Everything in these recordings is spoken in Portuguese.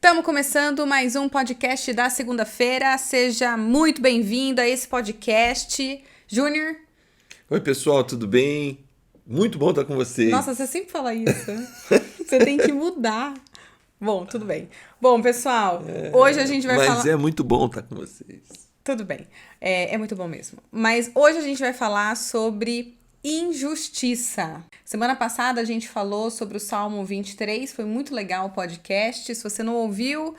Estamos começando mais um podcast da segunda-feira. Seja muito bem-vindo a esse podcast. Júnior? Oi, pessoal, tudo bem? Muito bom estar com vocês. Nossa, você sempre fala isso. Você tem que mudar. Bom, tudo bem. Bom, pessoal, hoje a gente vai falar... Mas é muito bom estar com vocês. Tudo bem. É muito bom mesmo. Mas hoje a gente vai falar sobre injustiça. Semana passada a gente falou sobre o Salmo 23, foi muito legal o podcast. Se você não ouviu,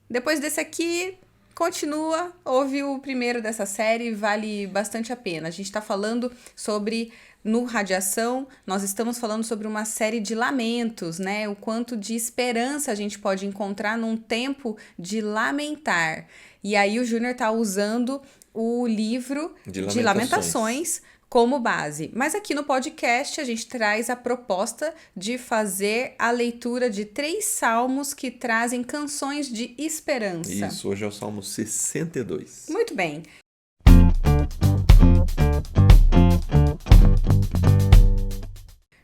depois desse aqui, continua, ouve o primeiro dessa série, vale bastante a pena. A gente está falando sobre, no Radiação, nós estamos falando sobre uma série de lamentos, né? O quanto de esperança a gente pode encontrar num tempo de lamentar. E aí o Júnior tá usando o livro de Lamentações como base. Mas aqui no podcast a gente traz a proposta de fazer a leitura de 3 salmos que trazem canções de esperança. Isso, hoje é o Salmo 62. Muito bem.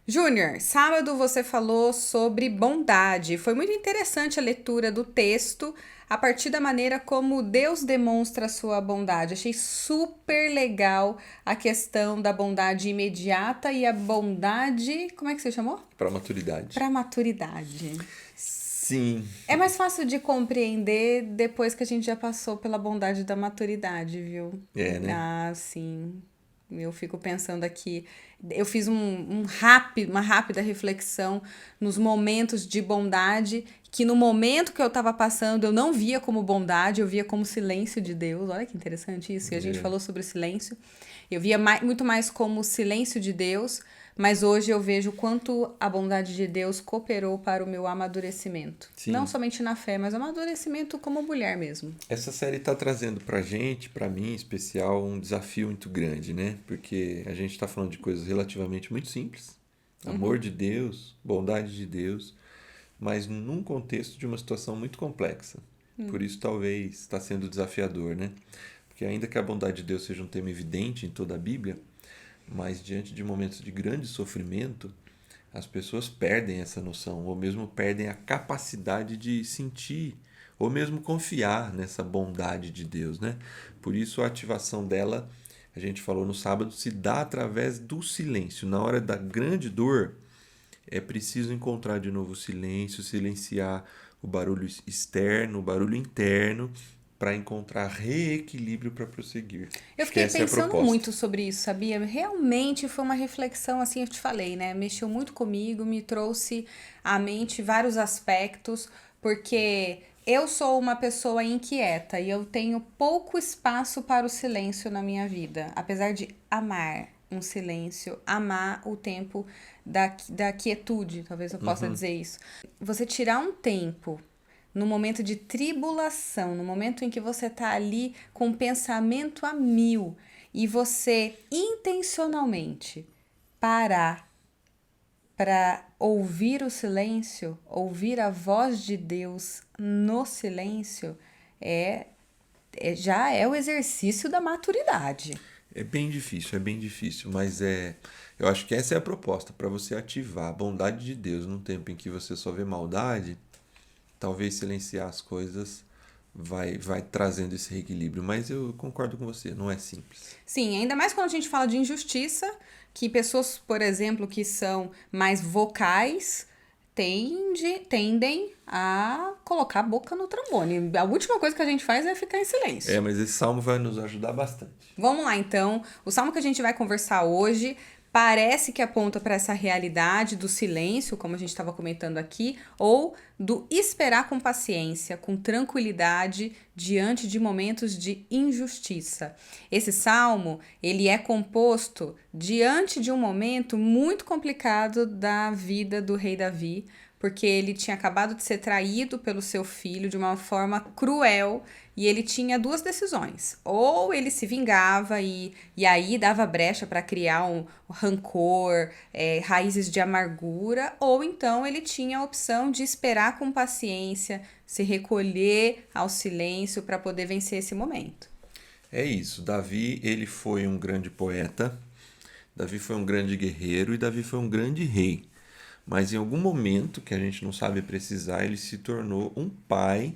Júnior, sábado você falou sobre bondade. Foi muito interessante a leitura do texto a partir da maneira como Deus demonstra a sua bondade. Achei super legal a questão da bondade imediata e a bondade... Como é que você chamou? Para maturidade. Para maturidade. Sim. É mais fácil de compreender depois que a gente já passou pela bondade da maturidade, viu? É, né? Ah, sim. Eu fico pensando aqui, eu fiz uma rápida reflexão nos momentos de bondade, que no momento que eu estava passando eu não via como bondade, eu via como silêncio de Deus. Olha que interessante isso, e a gente falou sobre o silêncio. Eu via muito mais como silêncio de Deus, mas hoje eu vejo quanto a bondade de Deus cooperou para o meu amadurecimento. Sim. Não somente na fé, mas amadurecimento como mulher mesmo. Essa série está trazendo pra gente, pra mim em especial, um desafio muito grande, né? Porque a gente está falando de coisas relativamente muito simples. Amor de Deus, bondade de Deus, mas num contexto de uma situação muito complexa. Por isso talvez está sendo desafiador, né? Porque ainda que a bondade de Deus seja um tema evidente em toda a Bíblia, mas diante de momentos de grande sofrimento, as pessoas perdem essa noção, ou mesmo perdem a capacidade de sentir, ou mesmo confiar nessa bondade de Deus, né? Por isso a ativação dela, a gente falou no sábado, se dá através do silêncio. Na hora da grande dor, é preciso encontrar de novo o silêncio, silenciar o barulho externo, o barulho interno, para encontrar reequilíbrio para prosseguir. Eu fiquei pensando muito sobre isso, sabia? Realmente foi uma reflexão, assim, eu te falei, né? Mexeu muito comigo, me trouxe à mente vários aspectos, porque eu sou uma pessoa inquieta e eu tenho pouco espaço para o silêncio na minha vida. Apesar de amar um silêncio, amar o tempo da quietude, talvez eu possa dizer isso. Você tirar um tempo no momento de tribulação, no momento em que você está ali com o pensamento a mil e você intencionalmente parar para ouvir o silêncio, ouvir a voz de Deus no silêncio, já é o exercício da maturidade. É bem difícil, mas eu acho que essa é a proposta, para você ativar a bondade de Deus num tempo em que você só vê maldade. Talvez silenciar as coisas vai trazendo esse reequilíbrio. Mas eu concordo com você, não é simples. Sim, ainda mais quando a gente fala de injustiça, que pessoas, por exemplo, que são mais vocais, tendem a colocar a boca no trombone. A última coisa que a gente faz é ficar em silêncio. Mas esse salmo vai nos ajudar bastante. Vamos lá, então. O salmo que a gente vai conversar hoje parece que aponta para essa realidade do silêncio, como a gente estava comentando aqui, ou do esperar com paciência, com tranquilidade, diante de momentos de injustiça. Esse salmo, ele é composto diante de um momento muito complicado da vida do rei Davi, porque ele tinha acabado de ser traído pelo seu filho de uma forma cruel e ele tinha 2 decisões. Ou ele se vingava e aí dava brecha para criar um rancor, raízes de amargura, ou então ele tinha a opção de esperar com paciência, se recolher ao silêncio para poder vencer esse momento. É isso. Davi, ele foi um grande poeta, Davi foi um grande guerreiro e Davi foi um grande rei. Mas em algum momento, que a gente não sabe precisar, ele se tornou um pai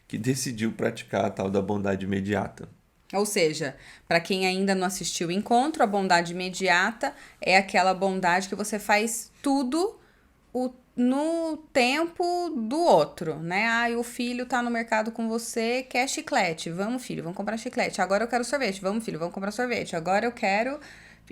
que decidiu praticar a tal da bondade imediata. Ou seja, para quem ainda não assistiu o encontro, a bondade imediata é aquela bondade que você faz tudo no tempo do outro, né? Ah, o filho tá no mercado com você, quer chiclete. Vamos, filho, vamos comprar chiclete. Agora eu quero sorvete. Vamos, filho, vamos comprar sorvete. Agora eu quero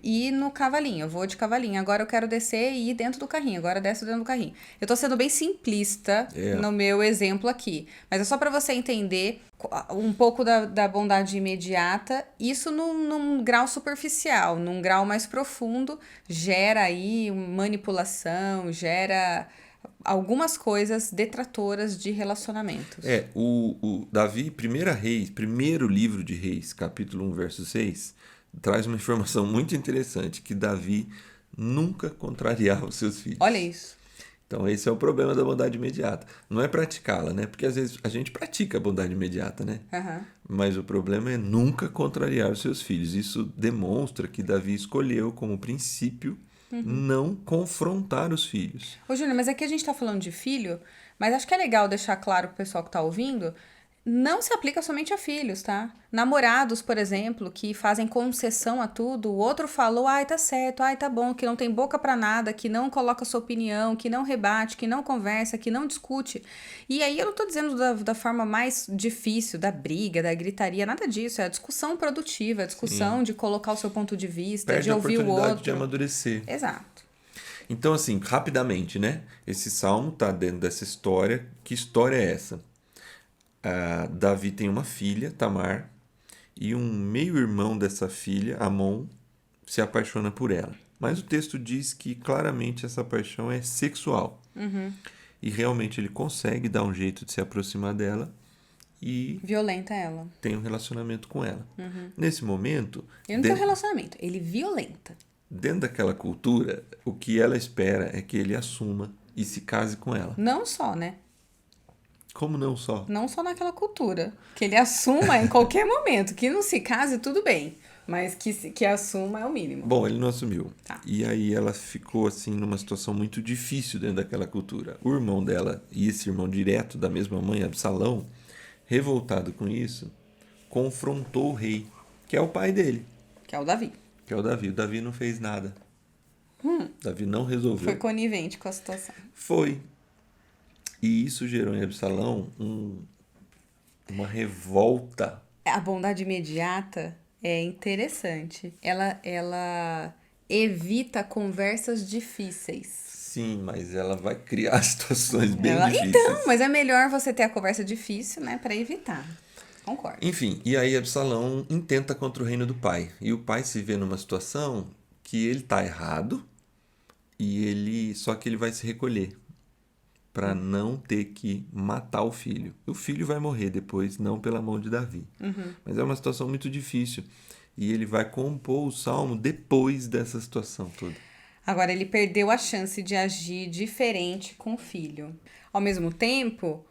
ir no cavalinho, eu vou de cavalinho. Agora eu quero descer e ir dentro do carrinho. Agora desce dentro do carrinho. Eu tô sendo bem simplista no meu exemplo aqui, mas é só para você entender um pouco da bondade imediata. Isso num grau superficial, num grau mais profundo, gera aí manipulação, gera algumas coisas detratoras de relacionamentos. O Davi, primeiro livro de Reis, capítulo 1, verso 6, traz uma informação muito interessante, que Davi nunca contrariava os seus filhos. Olha isso. Então esse é o problema da bondade imediata. Não é praticá-la, né? Porque às vezes a gente pratica a bondade imediata, né? Uhum. Mas o problema é nunca contrariar os seus filhos. Isso demonstra que Davi escolheu como princípio não confrontar os filhos. Ô, Júnior, mas aqui a gente tá falando de filho, mas acho que é legal deixar claro pro pessoal que tá ouvindo, não se aplica somente a filhos, tá? Namorados, por exemplo, que fazem concessão a tudo, o outro falou, ai, tá certo, ai, tá bom, que não tem boca pra nada, que não coloca sua opinião, que não rebate, que não conversa, que não discute. E aí eu não tô dizendo da forma mais difícil, da briga, da gritaria, nada disso, é a discussão produtiva, a discussão de colocar o seu ponto de vista, Perde de a ouvir o oportunidade outro. de amadurecer. Exato. Então, assim, rapidamente, né? Esse salmo tá dentro dessa história. Que história é essa? Davi tem uma filha, Tamar, e um meio-irmão dessa filha, Amon, se apaixona por ela. Mas o texto diz que claramente essa paixão é sexual. E realmente ele consegue dar um jeito de se aproximar dela e Violenta ela. tem um relacionamento com ela. Nesse momento, Ele não tem um relacionamento, ele violenta. dentro daquela cultura, o que ela espera é que ele assuma e se case com ela. Não só, né? Como não só? Não só naquela cultura. Que ele assuma em qualquer momento. Que não se case, tudo bem. Mas que assuma é o mínimo. Bom, ele não assumiu. Tá. E aí ela ficou assim numa situação muito difícil dentro daquela cultura. O irmão dela e esse irmão direto da mesma mãe, Absalão, revoltado com isso, confrontou o rei, que é o pai dele, Que é o Davi. que é o Davi. O Davi não fez nada. Davi não resolveu. Foi conivente com a situação. Foi. E isso gerou em Absalão uma revolta. A bondade imediata é interessante. Ela evita conversas difíceis. Sim, mas ela vai criar situações bem difíceis. Então, mas é melhor você ter a conversa difícil, né? Pra evitar. Concordo. Enfim, e aí Absalão intenta contra o reino do pai. E o pai se vê numa situação que ele tá errado só que ele vai se recolher para não ter que matar o filho. O filho vai morrer depois, não pela mão de Davi. Mas é uma situação muito difícil. E ele vai compor o salmo depois dessa situação toda. Agora, ele perdeu a chance de agir diferente com o filho. Ao mesmo tempo,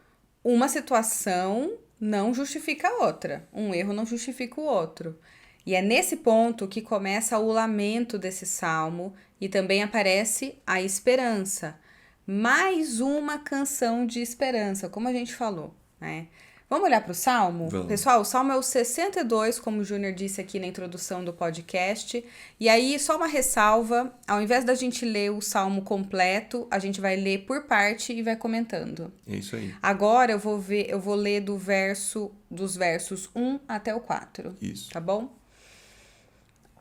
uma situação não justifica a outra. Um erro não justifica o outro. E é nesse ponto que começa o lamento desse salmo e também aparece a esperança. Mais uma canção de esperança, como a gente falou, né? Vamos olhar para o Salmo? Vamos. Pessoal, o Salmo é o 62, como o Júnior disse aqui na introdução do podcast. E aí, só uma ressalva, ao invés da gente ler o Salmo completo, a gente vai ler por parte e vai comentando. É isso aí. Agora eu vou ler dos versos 1 até o 4. Isso. Tá bom?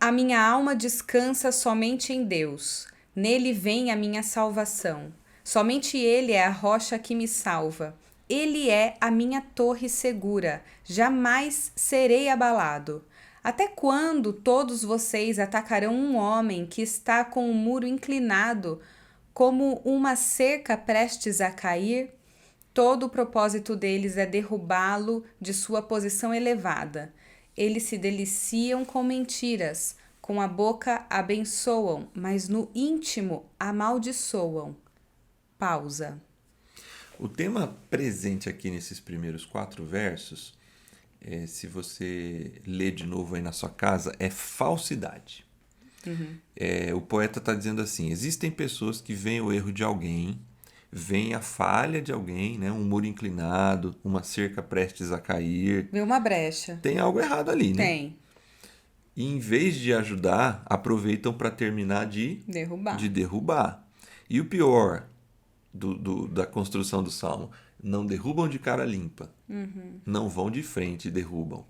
A minha alma descansa somente em Deus. Nele vem a minha salvação. Somente Ele é a rocha que me salva. Ele é a minha torre segura. Jamais serei abalado. Até quando todos vocês atacarão um homem que está com o muro inclinado, como uma cerca prestes a cair? Todo o propósito deles é derrubá-lo de sua posição elevada. Eles se deliciam com mentiras, com a boca abençoam, mas no íntimo amaldiçoam. Pausa. O tema presente aqui nesses primeiros 4 versos, se você ler de novo aí na sua casa, é falsidade. O poeta está dizendo assim, existem pessoas que veem o erro de alguém, veem a falha de alguém, né? Um muro inclinado, uma cerca prestes a cair. Vê uma brecha. Tem algo errado ali, né? Tem. E em vez de ajudar, aproveitam para terminar de derrubar. E o pior da construção do Salmo, não derrubam de cara limpa. Não vão de frente e derrubam.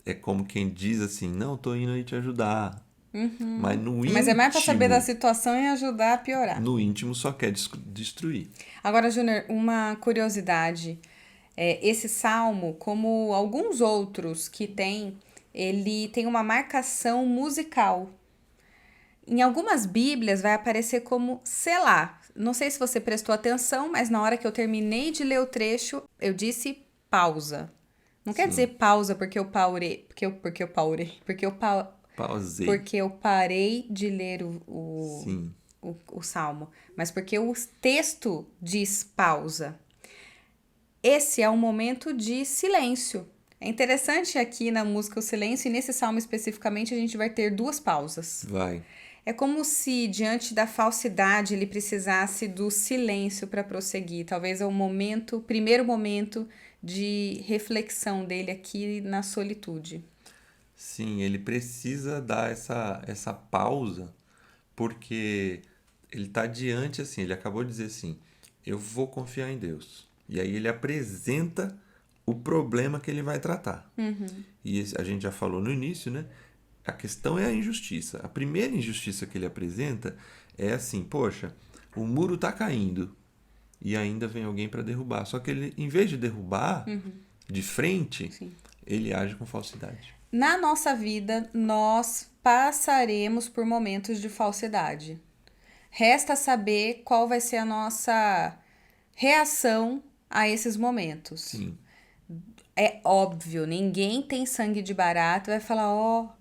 É como quem diz assim, não, tô indo aí te ajudar. Mas no íntimo... Mas é mais para saber da situação e ajudar a piorar. No íntimo só quer destruir. Agora, Júnior, uma curiosidade. Esse salmo, como alguns outros que tem, ele tem uma marcação musical. Em algumas bíblias vai aparecer como Selá. Não sei se você prestou atenção, mas na hora que eu terminei de ler o trecho, eu disse pausa. Não quer dizer pausa porque eu pausei. Porque eu parei de ler o salmo. Mas porque o texto diz pausa. Esse é um momento de silêncio. É interessante aqui na música o silêncio, e nesse salmo especificamente a gente vai ter 2 pausas. Vai. É como se diante da falsidade ele precisasse do silêncio para prosseguir. Talvez é o primeiro momento de reflexão dele aqui na solitude. Sim, ele precisa dar essa pausa, porque ele está diante, assim, ele acabou de dizer assim, eu vou confiar em Deus. E aí ele apresenta o problema que ele vai tratar. E a gente já falou no início, né? A questão é a injustiça. A primeira injustiça que ele apresenta é assim, poxa, o muro está caindo e ainda vem alguém para derrubar. Só que ele, em vez de derrubar de frente, ele age com falsidade. Na nossa vida, nós passaremos por momentos de falsidade. Resta saber qual vai ser a nossa reação a esses momentos. Sim. É óbvio, ninguém tem sangue de barata, vai falar,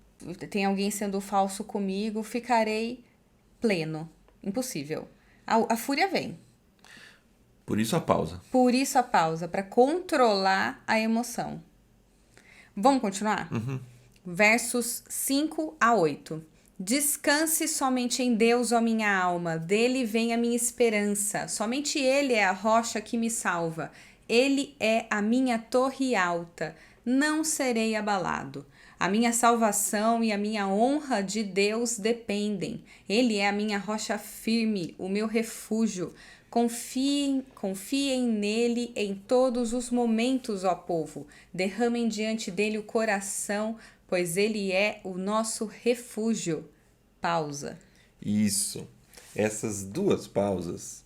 tem alguém sendo falso comigo, ficarei pleno. Impossível. A fúria vem. Por isso a pausa. Por isso a pausa, para controlar a emoção. Vamos continuar? Versos 5 a 8. Descanse somente em Deus, ó minha alma, dele vem a minha esperança. Somente ele é a rocha que me salva. Ele é a minha torre alta. Não serei abalado. A minha salvação e a minha honra de Deus dependem. Ele é a minha rocha firme, o meu refúgio. Confiem nele em todos os momentos, ó povo. Derramem diante dele o coração, pois ele é o nosso refúgio. Pausa. Isso. Essas 2 pausas,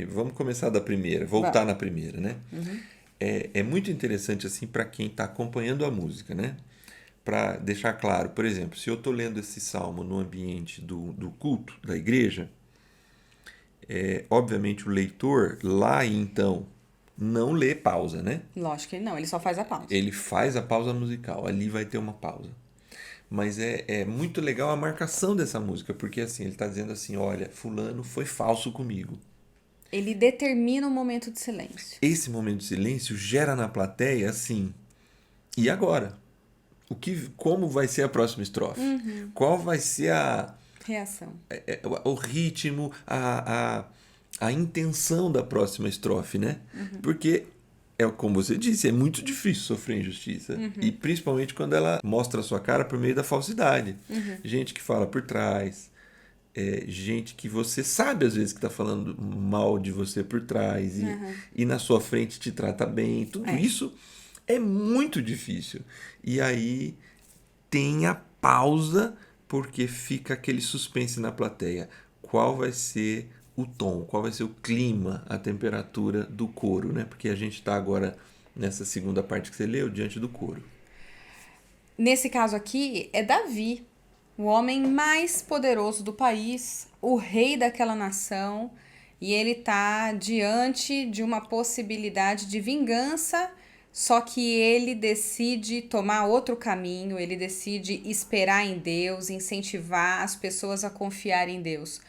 vamos começar da primeira, voltar na primeira, né? É muito interessante assim para quem está acompanhando a música, né? Para deixar claro, por exemplo, se eu estou lendo esse salmo no ambiente do culto, da igreja, obviamente o leitor lá então não lê pausa, né? Lógico que não, ele só faz a pausa. Ele faz a pausa musical, ali vai ter uma pausa. Mas é muito legal a marcação dessa música, porque assim, ele está dizendo assim, olha, fulano foi falso comigo. Ele determina um momento de silêncio. Esse momento de silêncio gera na plateia assim, e agora? Como vai ser a próxima estrofe? Qual vai ser a reação? O ritmo, a intenção da próxima estrofe, né? Porque, como você disse, é muito difícil sofrer injustiça. E principalmente quando ela mostra a sua cara por meio da falsidade. Gente que fala por trás, gente que você sabe às vezes que está falando mal de você por trás e na sua frente te trata bem. Tudo isso é muito difícil. E aí tem a pausa, porque fica aquele suspense na plateia. Qual vai ser o tom, qual vai ser o clima, a temperatura do coro, né? Porque a gente está agora nessa segunda parte que você leu, diante do coro. Nesse caso aqui, é Davi, o homem mais poderoso do país, o rei daquela nação, e ele está diante de uma possibilidade de vingança, só que ele decide tomar outro caminho, ele decide esperar em Deus, incentivar as pessoas a confiar em Deus.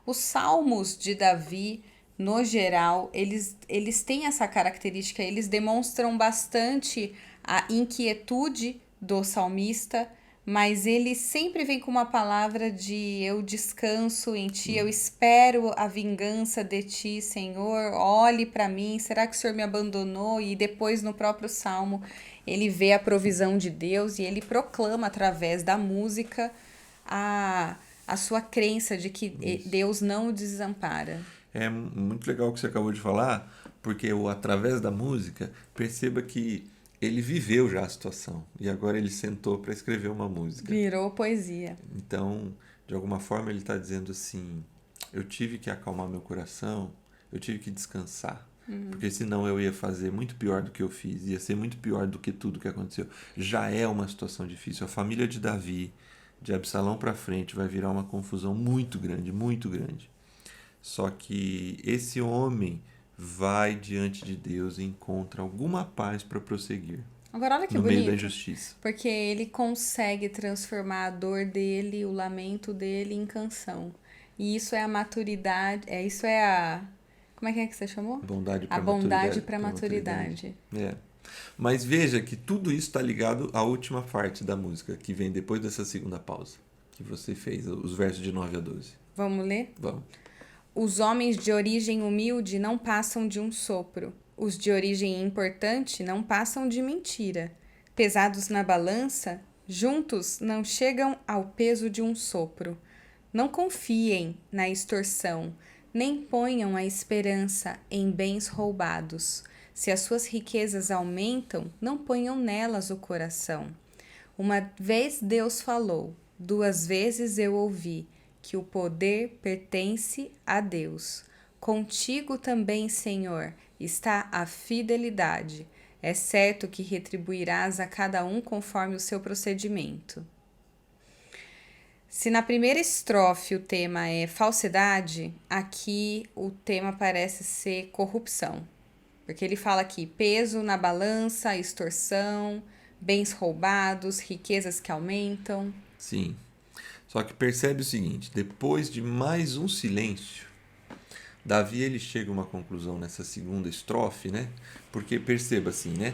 Os salmos de Davi, no geral, eles têm essa característica, eles demonstram bastante a inquietude do salmista, mas ele sempre vem com uma palavra de eu descanso em ti, eu espero a vingança de ti, Senhor, olhe para mim, será que o Senhor me abandonou? E depois no próprio Salmo ele vê a provisão de Deus e ele proclama através da música a, a sua crença de que Deus não o desampara. É muito legal o que você acabou de falar, porque através da música, perceba que ele viveu já a situação e agora ele sentou para escrever uma música. Virou poesia. Então, de alguma forma, ele está dizendo assim: eu tive que acalmar meu coração, eu tive que descansar. Porque senão eu ia fazer muito pior do que eu fiz, ia ser muito pior do que tudo que aconteceu. Já é uma situação difícil. A família de Davi, de Absalão para frente, vai virar uma confusão muito grande, muito grande. Só que esse homem vai diante de Deus e encontra alguma paz para prosseguir Agora olha que no meio da bonito, injustiça. porque ele consegue transformar a dor dele, o lamento dele em canção. E isso é a maturidade, isso é a... Como é que você chamou? Bondade A para bondade maturidade. para maturidade. É. Mas veja que tudo isso está ligado à última parte da música, que vem depois dessa segunda pausa, que você fez, os versos de 9 a 12. Vamos ler? Vamos. Os homens de origem humilde não passam de um sopro. Os de origem importante não passam de mentira. Pesados na balança, juntos não chegam ao peso de um sopro. Não confiem na extorsão, nem ponham a esperança em bens roubados. Se as suas riquezas aumentam, não ponham nelas o coração. Uma vez Deus falou, 2 vezes eu ouvi, que o poder pertence a Deus. Contigo também, Senhor, está a fidelidade. É certo que retribuirás a cada um conforme o seu procedimento. Se na primeira estrofe o tema é falsidade, aqui o tema parece ser corrupção. Porque ele fala aqui peso na balança, extorsão, bens roubados, riquezas que aumentam. Sim. Só que percebe o seguinte, depois de mais um silêncio, Davi ele chega a uma conclusão nessa segunda estrofe, né? Porque perceba assim, né?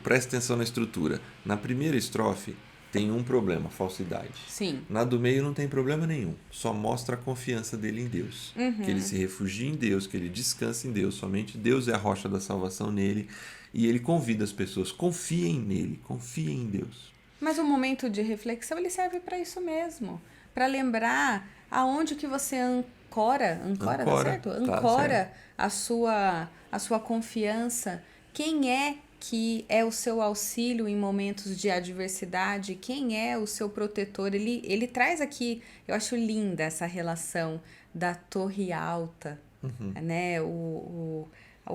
Presta atenção na estrutura. Na primeira estrofe tem um problema, falsidade. Sim. Na do meio não tem problema nenhum, só mostra a confiança dele em Deus. Que ele se refugia em Deus, que ele descansa em Deus, somente Deus é a rocha da salvação nele. E ele convida as pessoas, confiem nele, confiem em Deus. Mas o momento de reflexão ele serve para isso mesmo, para lembrar aonde que você ancora, tá certo? Ancora certo. a sua confiança. Quem é que é o seu auxílio em momentos de adversidade? Quem é o seu protetor? Ele traz aqui, eu acho linda essa relação da torre alta, né? O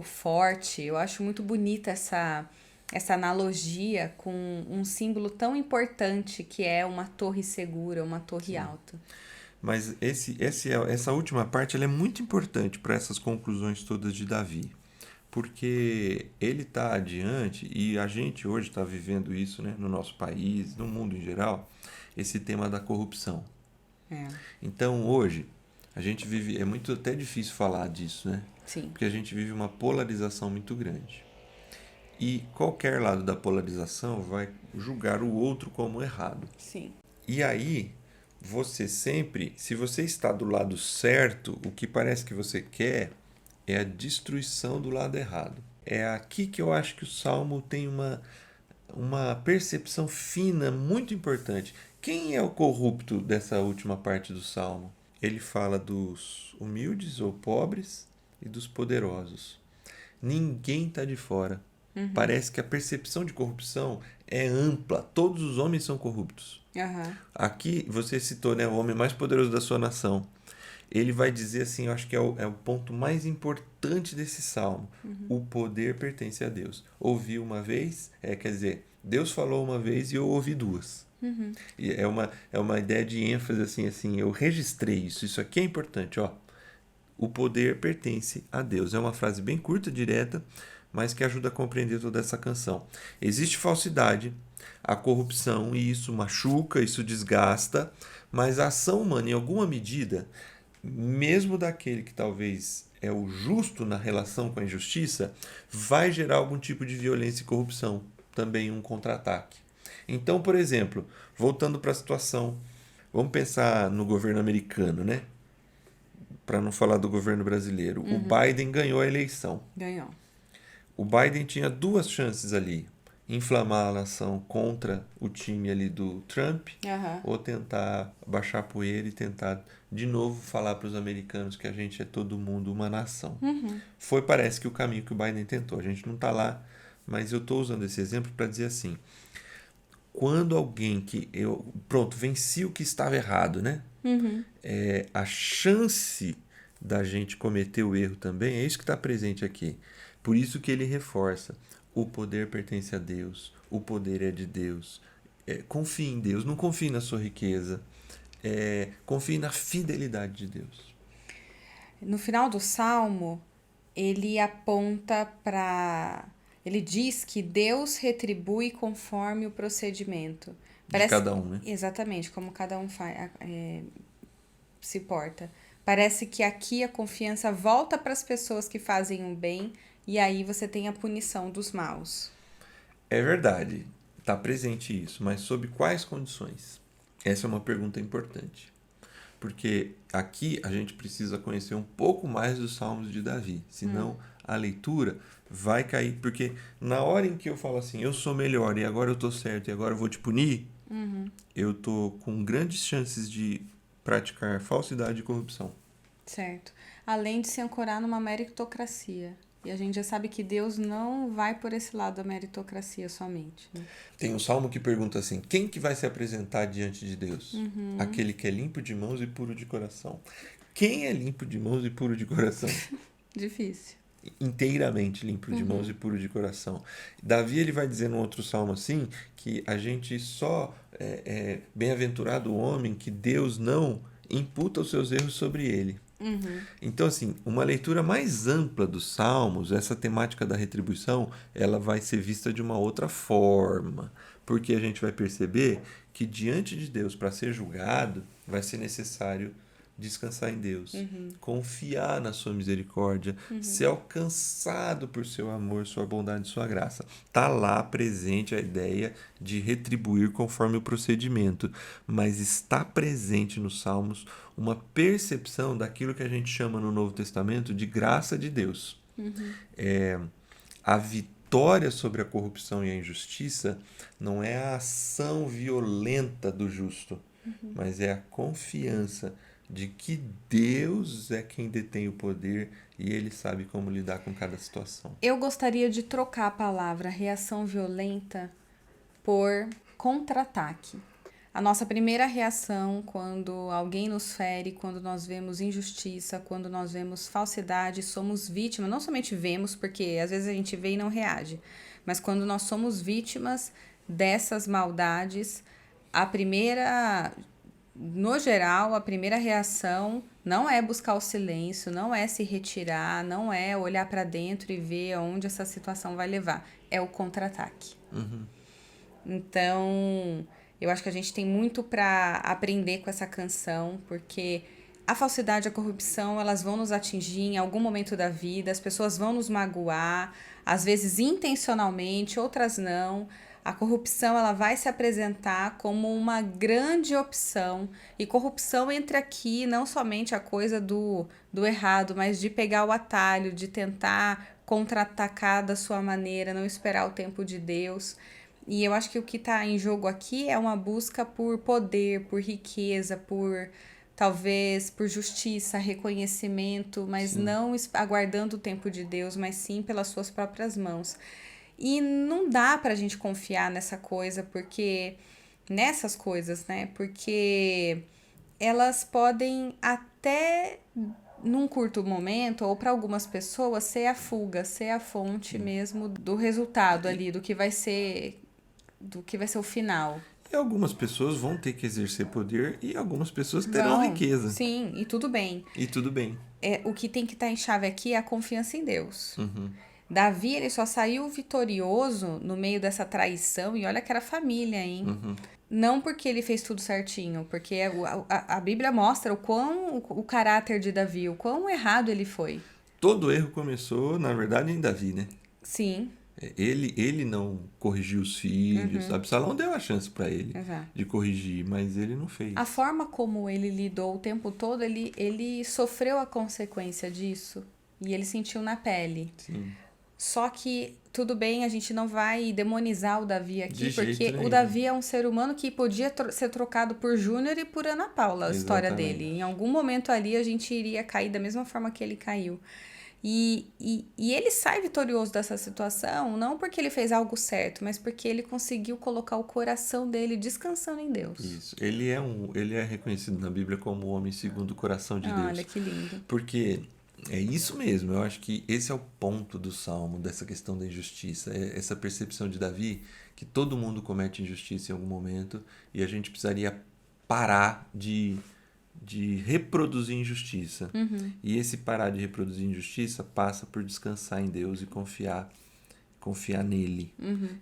forte. Eu acho muito bonita essa analogia com um símbolo tão importante que é uma torre segura, uma torre alta. Mas essa última parte ela é muito importante para essas conclusões todas de Davi. Porque ele está adiante, e a gente hoje está vivendo isso, né, no nosso país, no mundo em geral, esse tema da corrupção. Então hoje, a gente vive, é muito até difícil falar disso, né? Sim. Porque a gente vive uma polarização muito grande. E qualquer lado da polarização vai julgar o outro como errado. Sim. E aí, você sempre, se você está do lado certo, o que parece que você quer é a destruição do lado errado. É aqui que eu acho que o Salmo tem uma percepção fina, muito importante. Quem é o corrupto dessa última parte do Salmo? Ele fala dos humildes ou pobres e dos poderosos. Ninguém está de fora. Parece que a percepção de corrupção é ampla. Todos os homens são corruptos. Aqui você citou, né, o homem mais poderoso da sua nação. Ele vai dizer assim, eu acho que é o ponto mais importante desse salmo. O poder pertence a Deus. Ouvi uma vez, quer dizer, Deus falou uma vez e eu ouvi duas. E é uma ideia de ênfase assim, eu registrei isso. Isso aqui é importante, ó. O poder pertence a Deus. É uma frase bem curta, direta, mas que ajuda a compreender toda essa canção. Existe falsidade, a corrupção, e isso machuca, isso desgasta, mas a ação humana, em alguma medida, mesmo daquele que talvez é o justo na relação com a injustiça, vai gerar algum tipo de violência e corrupção, também um contra-ataque. Então, por exemplo, voltando para a situação, vamos pensar no governo americano, né? Para não falar do governo brasileiro. O Biden ganhou a eleição. Ganhou. O Biden tinha duas chances ali: inflamar a nação contra o time ali do Trump, Aham. ou tentar baixar a poeira e tentar de novo falar para os americanos que a gente é todo mundo uma nação. Foi, parece que o caminho que o Biden tentou. A gente não está lá, mas eu estou usando esse exemplo para dizer assim: quando alguém que pronto, venci o que estava errado, né? A chance da gente cometer o erro também é isso que está presente aqui. Por isso que ele reforça: o poder pertence a Deus, o poder é de Deus. Confie em Deus, não confie na sua riqueza, confie na fidelidade de Deus. No final do Salmo, ele aponta para. Ele diz que Deus retribui conforme o procedimento. De cada um, né? Exatamente, como cada um se porta. Parece que aqui a confiança volta para as pessoas que fazem o bem e aí você tem a punição dos maus. É verdade, está presente isso, mas sob quais condições? Essa é uma pergunta importante. Porque aqui a gente precisa conhecer um pouco mais dos Salmos de Davi, senão a leitura vai cair. Porque na hora em que eu falo assim, eu sou melhor e agora eu estou certo e agora eu vou te punir, eu estou com grandes chances de praticar falsidade e corrupção. Certo. Além de se ancorar numa meritocracia. E a gente já sabe que Deus não vai por esse lado da meritocracia somente. Né? Tem um salmo que pergunta assim: quem que vai se apresentar diante de Deus? Aquele que é limpo de mãos e puro de coração. Quem é limpo de mãos e puro de coração? Difícil. Inteiramente limpo de mãos e puro de coração. Davi ele vai dizer no outro salmo assim que a gente só bem-aventurado o homem que Deus não imputa os seus erros sobre ele. Então, assim, uma leitura mais ampla dos Salmos, essa temática da retribuição, ela vai ser vista de uma outra forma. Porque a gente vai perceber que diante de Deus, para ser julgado, vai ser necessário descansar em Deus, confiar na sua misericórdia, ser alcançado por seu amor, sua bondade e sua graça. Está lá presente a ideia de retribuir conforme o procedimento, mas está presente nos Salmos uma percepção daquilo que a gente chama no Novo Testamento de graça de Deus. A vitória sobre a corrupção e a injustiça não é a ação violenta do justo, mas é a confiança de que Deus é quem detém o poder e Ele sabe como lidar com cada situação. Eu gostaria de trocar a palavra reação violenta por contra-ataque. A nossa primeira reação quando alguém nos fere, quando nós vemos injustiça, quando nós vemos falsidade, somos vítimas, não somente vemos, porque às vezes a gente vê e não reage, mas quando nós somos vítimas dessas maldades, no geral, a primeira reação não é buscar o silêncio, não é se retirar, não é olhar para dentro e ver aonde essa situação vai levar. É o contra-ataque. Então, eu acho que a gente tem muito para aprender com essa canção, porque a falsidade e a corrupção, elas vão nos atingir em algum momento da vida, as pessoas vão nos magoar, às vezes intencionalmente, outras não. A corrupção ela vai se apresentar como uma grande opção. E corrupção entra aqui não somente a coisa do errado, mas de pegar o atalho, de tentar contra-atacar da sua maneira, não esperar o tempo de Deus. E eu acho que o que está em jogo aqui é uma busca por poder, por riqueza, talvez por justiça, reconhecimento, mas não aguardando o tempo de Deus, mas sim pelas suas próprias mãos. E não dá pra gente confiar nessas coisas, né? Porque elas podem até, num curto momento, ou para algumas pessoas, ser a fuga, ser a fonte mesmo do resultado ali, do que vai ser o final. E algumas pessoas vão ter que exercer poder e algumas pessoas terão riqueza. Sim, e tudo bem. E tudo bem. O que tem que estar em chave aqui é a confiança em Deus. Davi, ele só saiu vitorioso no meio dessa traição, e olha que era família, hein? Não porque ele fez tudo certinho, porque a Bíblia mostra o caráter de Davi, o quão errado ele foi. Todo erro começou, na verdade, em Davi, né? Sim. Ele não corrigiu os filhos. Absalão deu a chance para ele Exato. de corrigir, mas ele não fez. A forma como ele lidou o tempo todo, ele sofreu a consequência disso. E ele sentiu na pele. Sim. Só que, tudo bem, a gente não vai demonizar o Davi aqui, De jeito porque nenhum. o Davi é um ser humano que podia ser trocado por Júnior e por Ana Paula, a história Exatamente. dele. Em algum momento ali a gente iria cair da mesma forma que ele caiu. E ele sai vitorioso dessa situação, não porque ele fez algo certo, mas porque ele conseguiu colocar o coração dele descansando em Deus. Isso. Ele é reconhecido na Bíblia como o homem segundo o coração de Deus. Olha que lindo. Porque é isso mesmo, eu acho que esse é o ponto do Salmo, dessa questão da injustiça. É essa percepção de Davi que todo mundo comete injustiça em algum momento e a gente precisaria parar de reproduzir injustiça. E esse parar de reproduzir injustiça passa por descansar em Deus e confiar nele.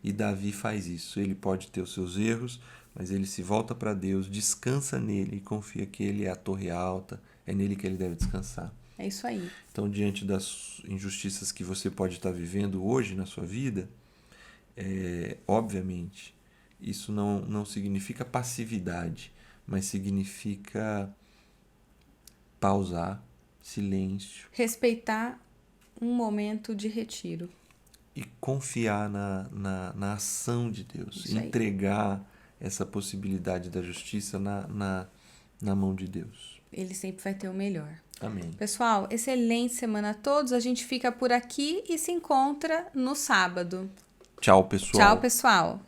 E Davi faz isso. Ele pode ter os seus erros, mas ele se volta para Deus, descansa nele e confia que ele é a torre alta, é nele que ele deve descansar. É isso aí. Então, diante das injustiças que você pode estar vivendo hoje na sua vida, obviamente, isso não significa passividade, mas significa pausar, silêncio Respeitar um momento de retiro. e confiar na ação de Deus. Isso aí. Entregar essa possibilidade da justiça na mão de Deus. Ele sempre vai ter o melhor. Amém. Pessoal, excelente semana a todos. A gente fica por aqui e se encontra no sábado. Tchau, pessoal. Tchau, pessoal.